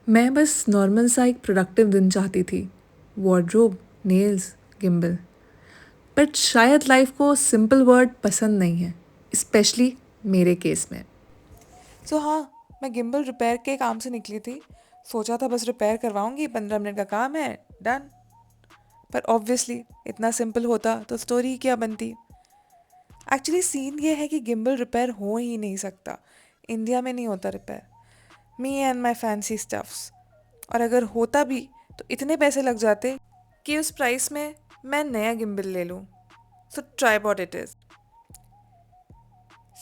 मैं बस नॉर्मल सा एक प्रोडक्टिव दिन चाहती थी। Wardrobe, nails, gimbal. बट शायद लाइफ को सिंपल वर्ड पसंद नहीं है, स्पेशली मेरे केस में। हाँ, मैं गिम्बल रिपेयर के काम से निकली थी। सोचा था बस रिपेयर करवाऊंगी, 15 मिनट का काम है, डन। पर ऑब्वियसली इतना सिंपल होता तो स्टोरी ही क्या बनती। एक्चुअली सीन ये है कि गिम्बल रिपेयर हो ही नहीं सकता। इंडिया में नहीं होता repair. Me and my fancy stuffs. और अगर होता भी तो इतने पैसे लग जाते कि उस प्राइस में मैं नया गिम्बल ले लूँ। So try what it is.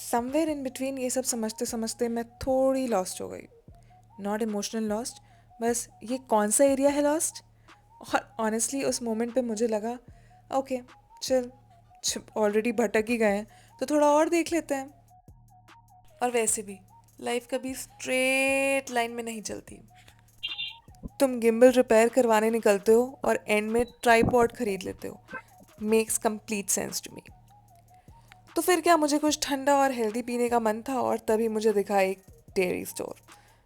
Somewhere in between ये सब समझते समझते मैं थोड़ी लॉस्ट हो गई। नॉट इमोशनल लॉस्ट, बस ये कौन सा एरिया है लॉस्ट। और ऑनेस्टली उस मोमेंट पे मुझे लगा ओके चल, ऑलरेडी भटक ही गए हैं तो थोड़ा और देख लेते हैं। और वैसे भी लाइफ कभी स्ट्रेट लाइन में नहीं चलती। तुम गिम्बल रिपेयर करवाने निकलते हो और एंड में ट्राइपॉड खरीद लेते हो। Makes complete sense to me. तो फिर क्या, मुझे कुछ ठंडा और हेल्दी पीने का मन था और तभी मुझे दिखा एक dairy store.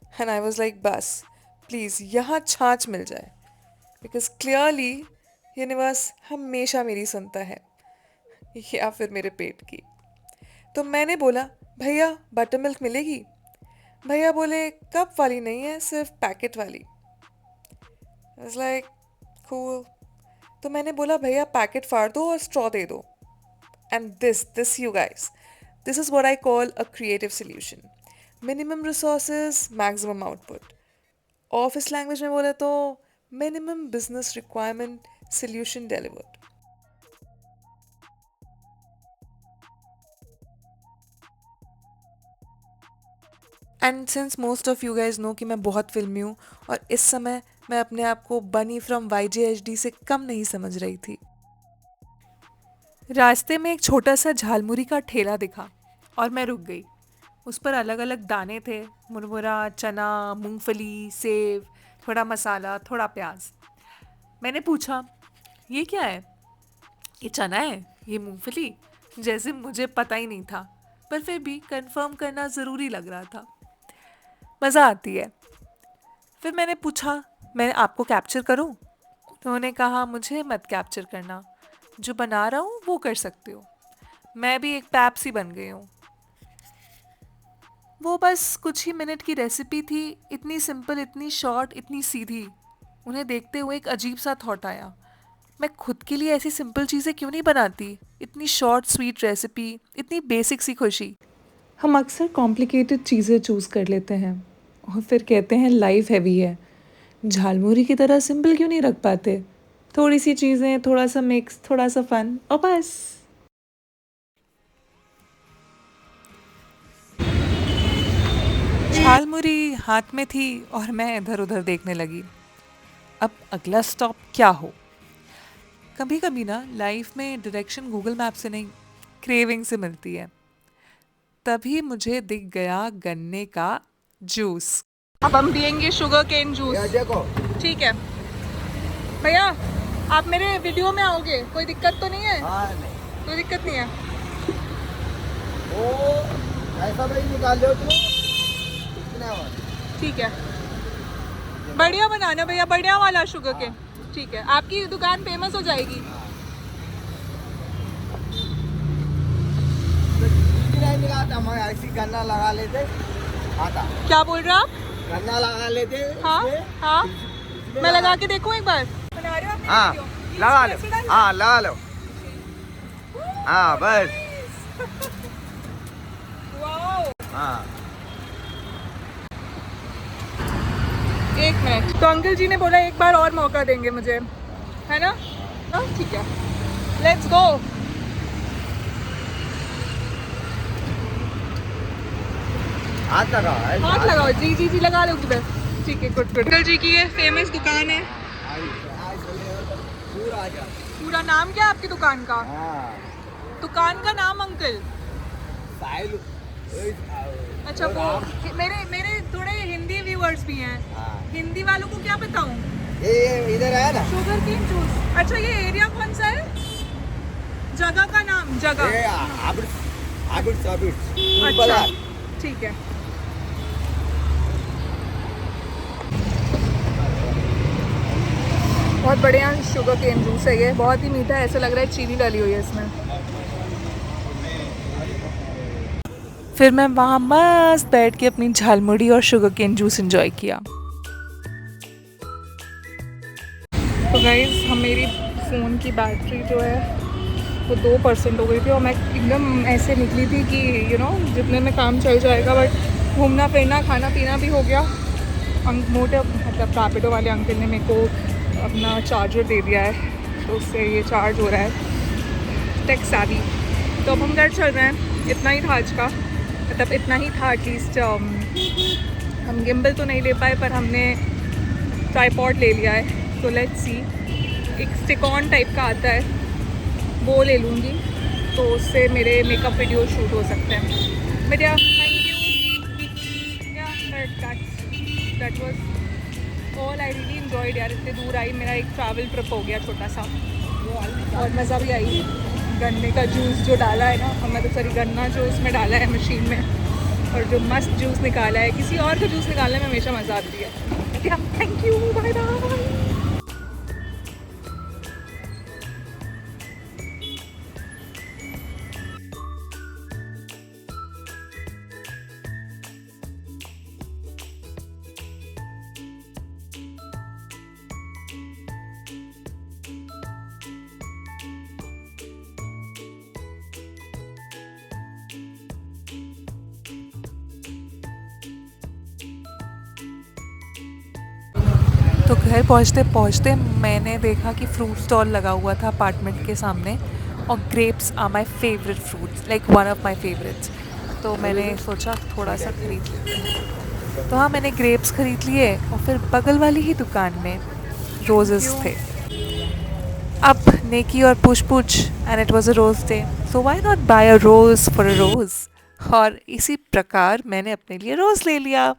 And I was like बस प्लीज़ यहाँ छाछ मिल जाए, बिकॉज क्लियरली यूनिवर्स हमेशा मेरी सुनता है, या फिर मेरे पेट की। तो मैंने बोला भैया बटर मिल्क मिलेगी। भैया बोले कप वाली नहीं है, सिर्फ पैकेट वाली। Was like cool. तो मैंने बोला भैया पैकेट फाड़ दो और स्ट्रॉ दे दो। And this you guys, this is what I call a creative solution. Minimum resources maximum output. Office language में बोले तो minimum business requirement solution delivered. And since most of you guys know कि मैं बहुत फिल्मी हूँ और इस समय मैं अपने आप को बनी फ्रॉम YJHD से कम नहीं समझ रही थी। रास्ते में एक छोटा सा झालमुरी का ठेला दिखा और मैं रुक गई। उस पर अलग अलग दाने थे, मुरमुरा, चना, मूंगफली, सेव, थोड़ा मसाला, थोड़ा प्याज। मैंने पूछा ये क्या है? ये चना है, ये मूंगफली। जैसे मुझे पता ही नहीं था, पर फिर भी कंफर्म करना ज़रूरी लग रहा था। मज़ा आती है। फिर मैंने पूछा मैं आपको कैप्चर करूं? उन्होंने कहा मुझे मत कैप्चर करना, जो बना रहा हूँ वो कर सकते हो। मैं भी एक पैप सी बन गई हूँ। वो बस कुछ ही मिनट की रेसिपी थी, इतनी सिंपल, इतनी शॉर्ट, इतनी सीधी। उन्हें देखते हुए एक अजीब सा थॉट आया, मैं खुद के लिए ऐसी सिंपल चीज़ें क्यों नहीं बनाती? इतनी शॉर्ट स्वीट रेसिपी, इतनी बेसिक सी खुशी। हम अक्सर कॉम्प्लिकेटेड चीज़ें चूज़ कर लेते हैं और फिर कहते हैं लाइफ हैवी है। झालमुरी की तरह सिंपल क्यों नहीं रख पाते? थोड़ी सी चीज़ें, थोड़ा सा मिक्स, थोड़ा सा फन और बस। झालमुरी हाथ में थी और मैं इधर उधर देखने लगी। अब अगला स्टॉप क्या हो? कभी कभी ना लाइफ में डायरेक्शन गूगल मैप से नहीं, क्रेविंग से मिलती है। तभी मुझे दिख गया गन्ने का जूस। अब हम पियेंगे शुगर केन जूस। ठीक है भैया, आप मेरे वीडियो में आओगे? कोई दिक्कत तो नहीं है? नहीं। कोई दिक्कत नहीं है। वो ऐसा भाई निकाल लो तुम कितना वाला? ठीक है, बढ़िया बनाना भैया, बढ़िया वाला शुगर केन। ठीक है, आपकी दुकान फेमस हो जाएगी। नहीं मिलाता, हम ऐसी गन्ना लगा लेते आता। क्या बोल रहे हो आप? गन्ना लगा लेते हाँ इसमें, हाँ, इसमें मैं लगा के देखूं एक बार। बना रहे हो आप? हाँ लगा लो, हाँ लगा लो, हाँ बस, हाँ। एक मिनट, तो अंकल जी ने बोला एक बार और मौका देंगे मुझे, है ना? हाँ ठीक है, लेट्स गो। हाथ लगाओ, हाथ लगाओ, जी जी जी लगा लो किधर। ठीक है, गुड गुड। अंकल जी की ये फेमस दुकान है। पूरा आ जा। पूरा नाम क्या है आपकी दुकान का? हाँ दुकान का नाम अंकल? साहिल। अच्छा, वो मेरे मेरे थोड़े हिंदी व्यूअर्स भी हैं। हाँ। हिंदी वालों को क्या बताऊं? ये इधर है ना, शुगर केन जूस। अच्छा, ये एरिया कौन सा है? जगह का नाम? जगह। ये आबिट्स, आबिट्स, आबिट्स। अच्छा ठीक है। बहुत बढ़िया शुगर केन जूस है ये, बहुत ही मीठा है, ऐसा लग रहा है चीनी डाली हुई है इसमें। फिर मैं वहाँ मस्त बैठ के अपनी झालमुड़ी और शुगर केन जूस एंजॉय किया। तो गाइस मेरी फ़ोन की बैटरी जो है वो 2% हो गई थी और मैं एकदम ऐसे निकली थी कि जितने में काम चल जाएगा, बट घूमना फिरना खाना पीना भी हो गया। मोटे मतलब रैपिडो वाले अंकल ने मेरे को अपना चार्जर दे दिया है, तो उससे ये चार्ज हो रहा है, टेक savvy। तो अब हम घर चल रहे हैं, इतना ही था आज का, मतलब इतना ही था एटलीस्ट। हम गिम्बल तो नहीं ले पाए पर हमने ट्राइपॉड ले लिया है, तो लेट्स सी। एक स्टिक ऑन टाइप का आता है, वो ले लूँगी, तो उससे मेरे मेकअप वीडियो शूट हो सकते हैं। बट या थैंक यू, या that was all. I really enjoyed यार, इतने दूर आई, मेरा एक ट्रैवल ट्रिप हो गया छोटा सा, और मज़ा भी आई। गन्ने का जूस जो डाला है ना, हमने तो सॉरी गन्ना जो उसमें डाला है मशीन में, और जो मस्त जूस निकाला है, किसी और का जूस निकालने में हमेशा मज़ा आती है। Thank you, bye bye. तो घर पहुँचते पहुँचते मैंने देखा कि फ्रूट स्टॉल लगा हुआ था अपार्टमेंट के सामने, और grapes are my favourite fruits, like one of my favourites. तो मैंने सोचा थोड़ा सा ख़रीद लेते हैं। तो हाँ, मैंने ग्रेप्स ख़रीद लिए, और फिर बगल वाली ही दुकान में रोजेस थे। अब नेकी और पुछ पुछ, and it was a rose day, so why not buy a rose for a rose. और इसी प्रकार मैंने अपने लिए रोज़ ले लिया।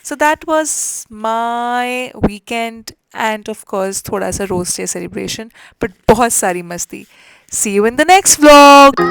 So that was my weekend, and of course थोड़ा सा रोज़ डे सेलिब्रेशन, but बहुत सारी मस्ती। See you in the next vlog.